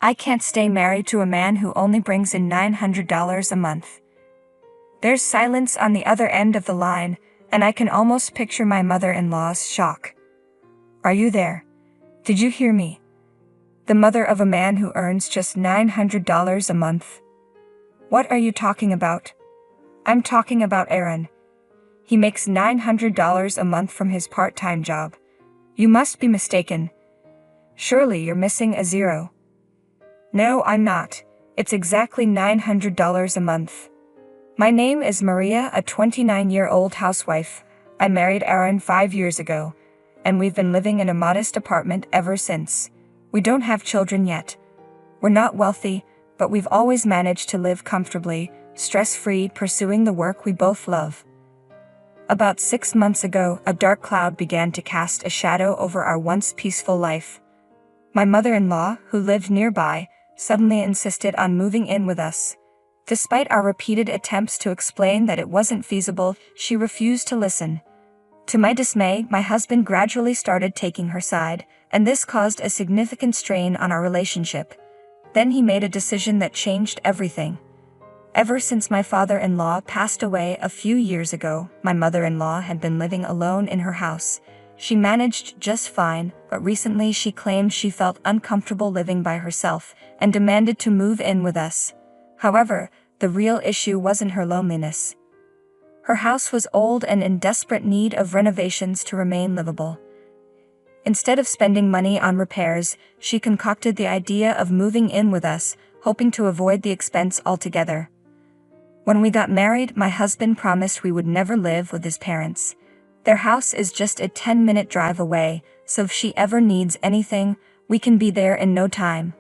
I can't stay married to a man who only brings in $900 a month. There's silence on the other end of the line, and I can almost picture my mother-in-law's shock. Are you there? Did you hear me? The mother of a man who earns just $900 a month? What are you talking about? I'm talking about Aaron. He makes $900 a month from his part-time job. You must be mistaken. Surely you're missing a zero. No, I'm not. It's exactly $900 a month. My name is Maria, a 29-year-old housewife. I married Aaron 5 years ago, and we've been living in a modest apartment ever since. We don't have children yet. We're not wealthy, but we've always managed to live comfortably, stress-free, pursuing the work we both love. About 6 months ago, a dark cloud began to cast a shadow over our once peaceful life. My mother-in-law, who lived nearby, suddenly insisted on moving in with us. Despite our repeated attempts to explain that it wasn't feasible, she refused to listen. To my dismay, my husband gradually started taking her side, and this caused a significant strain on our relationship. Then he made a decision that changed everything. Ever since my father-in-law passed away a few years ago, my mother-in-law had been living alone in her house. She managed just fine, but recently she claimed she felt uncomfortable living by herself and demanded to move in with us. However, the real issue wasn't her loneliness. Her house was old and in desperate need of renovations to remain livable. Instead of spending money on repairs, she concocted the idea of moving in with us, hoping to avoid the expense altogether. When we got married, my husband promised we would never live with his parents. Their house is just a 10-minute drive away, so if she ever needs anything, we can be there in no time.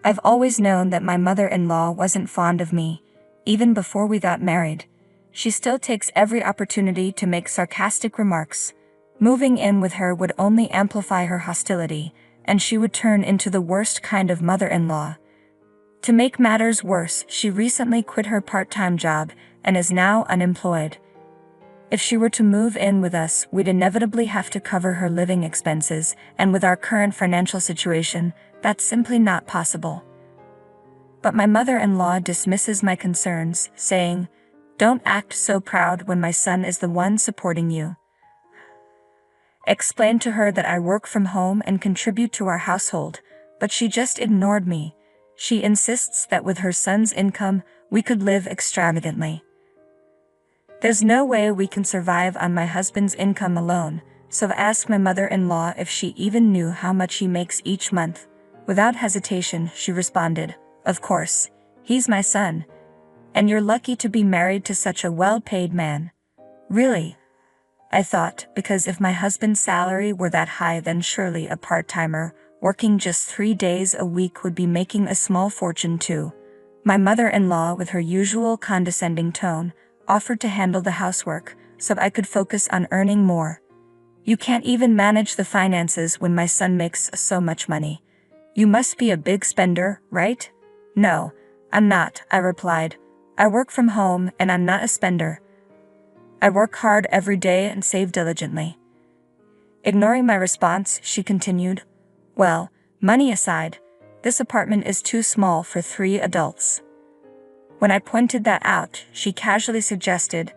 I've always known that my mother-in-law wasn't fond of me, even before we got married. She still takes every opportunity to make sarcastic remarks. Moving in with her would only amplify her hostility, and she would turn into the worst kind of mother-in-law. To make matters worse, she recently quit her part-time job and is now unemployed. If she were to move in with us, we'd inevitably have to cover her living expenses, and with our current financial situation, that's simply not possible. But my mother-in-law dismisses my concerns, saying, "Don't act so proud when my son is the one supporting you." Explained to her that I work from home and contribute to our household, but she just ignored me. She insists that with her son's income, we could live extravagantly. There's no way we can survive on my husband's income alone, so I asked my mother-in-law if she even knew how much he makes each month. Without hesitation, she responded, "Of course, he's my son. And you're lucky to be married to such a well-paid man." Really? I thought, because if my husband's salary were that high, then surely a part-timer, working just 3 days a week, would be making a small fortune too. My mother-in-law, with her usual condescending tone, offered to handle the housework, so I could focus on earning more. "You can't even manage the finances when my son makes so much money. You must be a big spender, right?" "No, I'm not," I replied. "I work from home and I'm not a spender. I work hard every day and save diligently." Ignoring my response, she continued, "Well, money aside, this apartment is too small for 3 adults." When I pointed that out, she casually suggested,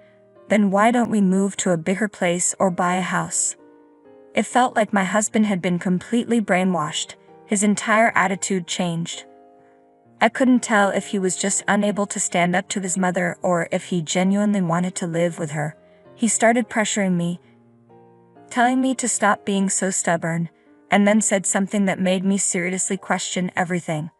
"Then why don't we move to a bigger place or buy a house?" It felt like my husband had been completely brainwashed. His entire attitude changed. I couldn't tell if he was just unable to stand up to his mother or if he genuinely wanted to live with her. He started pressuring me, telling me to stop being so stubborn, and then said something that made me seriously question everything.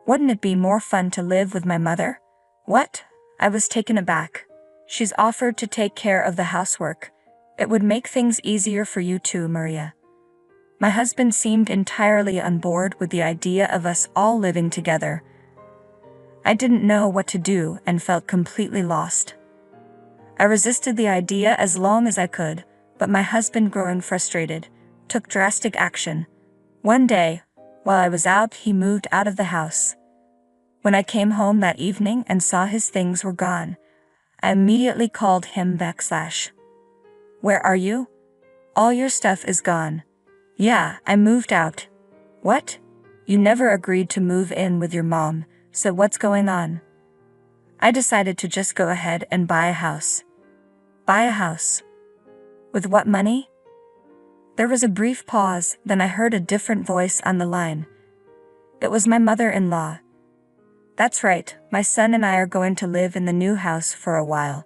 "Wouldn't it be more fun to live with my mother?" "What?" I was taken aback. "She's offered to take care of the housework. It would make things easier for you too, Maria." My husband seemed entirely on board with the idea of us all living together. I didn't know what to do and felt completely lost. I resisted the idea as long as I could, but my husband, growing frustrated, took drastic action. One day, while I was out, he moved out of the house. When I came home that evening and saw his things were gone, I immediately called him back. "Where are you? All your stuff is gone." "Yeah, I moved out." "What? You never agreed to move in with your mom, so what's going on? I decided to just go ahead and buy a house. Buy a house? With what money? There was a brief pause, then I heard a different voice on the line. It was my mother-in-law. That's right, my son and I are going to live in the new house for a while.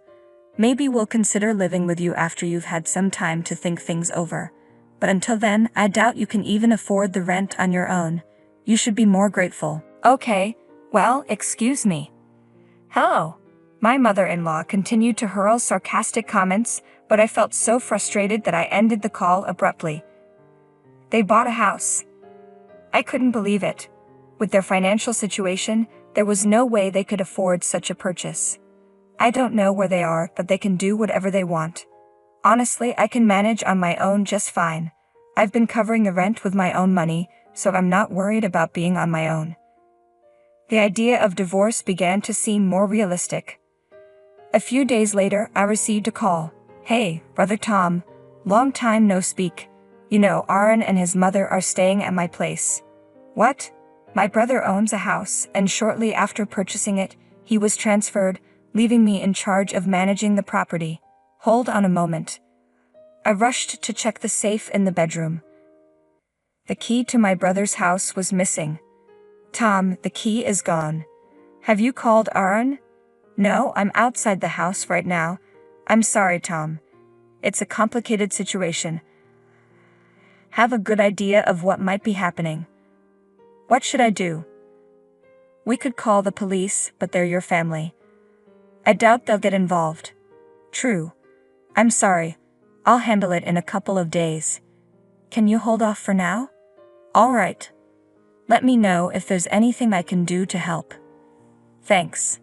Maybe we'll consider living with you after you've had some time to think things over. But until then, I doubt you can even afford the rent on your own. You should be more grateful. Okay, well, excuse me. Hello. My mother-in-law continued to hurl sarcastic comments, but I felt so frustrated that I ended the call abruptly. They bought a house. I couldn't believe it. With their financial situation, there was no way they could afford such a purchase. I don't know where they are, but they can do whatever they want. Honestly, I can manage on my own just fine. I've been covering the rent with my own money, so I'm not worried about being on my own. The idea of divorce began to seem more realistic. A few days later, I received a call. Hey, Brother Tom, long time no speak. You know, Aaron and his mother are staying at my place. What? My brother owns a house, and shortly after purchasing it, he was transferred, leaving me in charge of managing the property. Hold on a moment. I rushed to check the safe in the bedroom. The key to my brother's house was missing. Tom, the key is gone. Have you called Aaron? No, I'm outside the house right now. I'm sorry, Tom. It's a complicated situation. Have a good idea of what might be happening. What should I do? We could call the police, but they're your family. I doubt they'll get involved. True. I'm sorry. I'll handle it in a couple of days. Can you hold off for now? All right. Let me know if there's anything I can do to help. Thanks.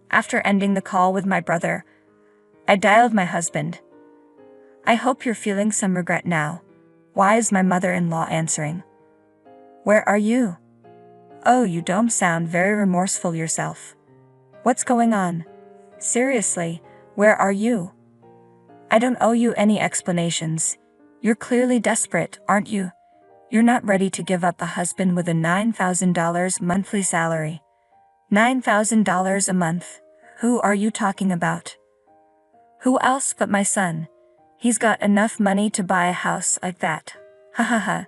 After ending the call with my brother, I dialed my husband. I hope you're feeling some regret now. Why is my mother-in-law answering? Where are you? Oh, you don't sound very remorseful yourself. What's going on? Seriously, where are you? I don't owe you any explanations. You're clearly desperate, aren't you? You're not ready to give up a husband with a $9,000 monthly salary. $9,000 a month. Who are you talking about? Who else but my son? He's got enough money to buy a house like that. Ha ha ha.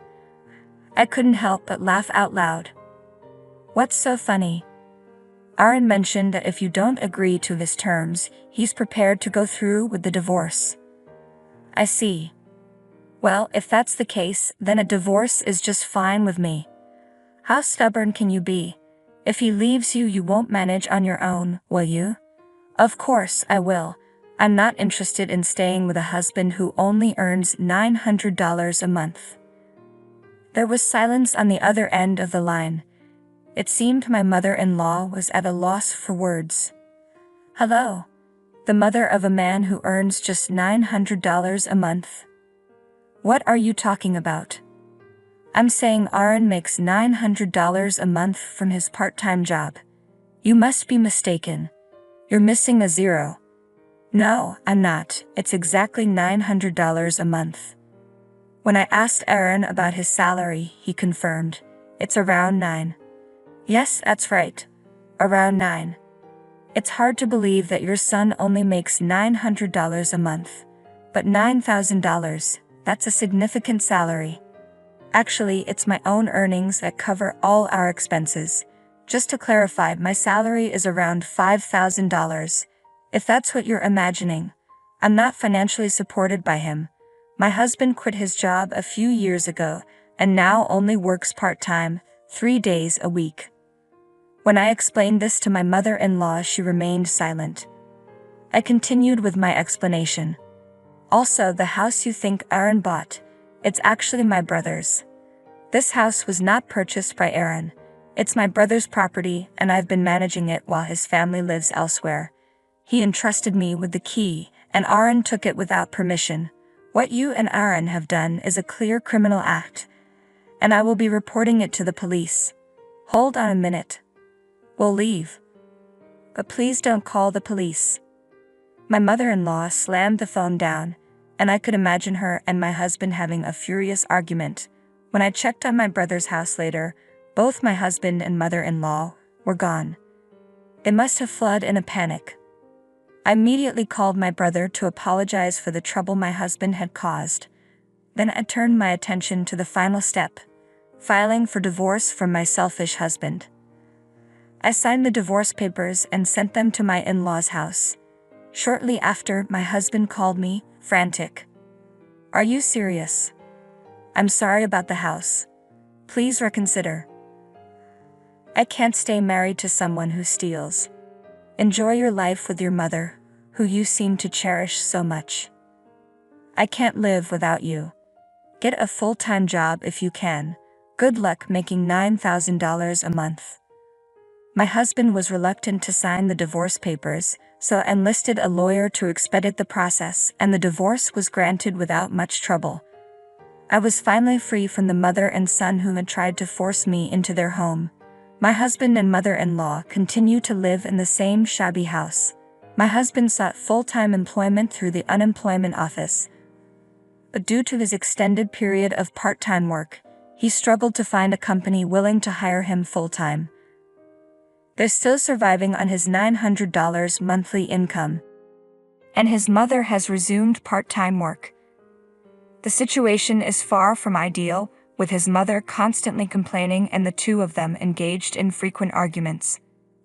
I couldn't help but laugh out loud. What's so funny? Aaron mentioned that if you don't agree to his terms, he's prepared to go through with the divorce. I see. Well, if that's the case, then a divorce is just fine with me. How stubborn can you be? If he leaves you, you won't manage on your own, will you? Of course I will. I'm not interested in staying with a husband who only earns $900 a month. There was silence on the other end of the line. It seemed my mother-in-law was at a loss for words. Hello? The mother of a man who earns just $900 a month? What are you talking about? I'm saying Aaron makes $900 a month from his part-time job. You must be mistaken. You're missing a zero. No, I'm not. It's exactly $900 a month. When I asked Aaron about his salary, he confirmed. It's around 9. Yes, that's right. Around 9. It's hard to believe that your son only makes $900 a month. But $9,000, that's a significant salary. Actually, it's my own earnings that cover all our expenses. Just to clarify, my salary is around $5,000. If that's what you're imagining. I'm not financially supported by him. My husband quit his job a few years ago, and now only works part-time, 3 days a week. When I explained this to my mother-in-law, she remained silent. I continued with my explanation. Also, the house you think Aaron bought, it's actually my brother's. This house was not purchased by Aaron. It's my brother's property, and I've been managing it while his family lives elsewhere. He entrusted me with the key, and Aaron took it without permission. What you and Aaron have done is a clear criminal act, and I will be reporting it to the police. Hold on a minute. We'll leave. But please don't call the police. My mother-in-law slammed the phone down, and I could imagine her and my husband having a furious argument. When I checked on my brother's house later, Both my husband and mother-in-law were gone. It must have fled in a panic. I immediately called my brother to apologize for the trouble my husband had caused. Then I turned my attention to the final step, filing for divorce from my selfish husband. I signed the divorce papers and sent them to my in-laws' house. Shortly after, my husband called me, frantic. "Are you serious? I'm sorry about the house. Please reconsider. I can't stay married to someone who steals. Enjoy your life with your mother, who you seem to cherish so much. I can't live without you. Get a full-time job if you can. Good luck making $9,000 a month." My husband was reluctant to sign the divorce papers, so I enlisted a lawyer to expedite the process, and the divorce was granted without much trouble. I was finally free from the mother and son who had tried to force me into their home. My husband and mother-in-law continue to live in the same shabby house. My husband sought full-time employment through the unemployment office, but due to his extended period of part-time work, he struggled to find a company willing to hire him full-time. They're still surviving on his $900 monthly income, and his mother has resumed part-time work. The situation is far from ideal, with his mother constantly complaining and the two of them engaged in frequent arguments.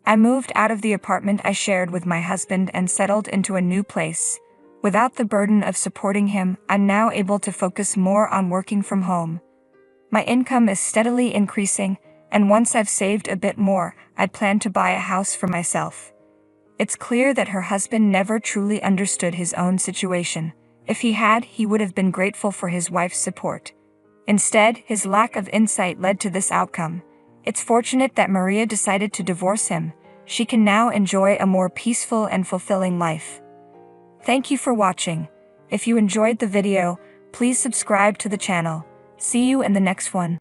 I moved out of the apartment I shared with my husband and settled into a new place. Without the burden of supporting him, I'm now able to focus more on working from home. My income is steadily increasing, and once I've saved a bit more, I plan to buy a house for myself. It's clear that her husband never truly understood his own situation. If he had, he would have been grateful for his wife's support. Instead, his lack of insight led to this outcome. It's fortunate that Maria decided to divorce him. She can now enjoy a more peaceful and fulfilling life. Thank you for watching. If you enjoyed the video, please subscribe to the channel. See you in the next one.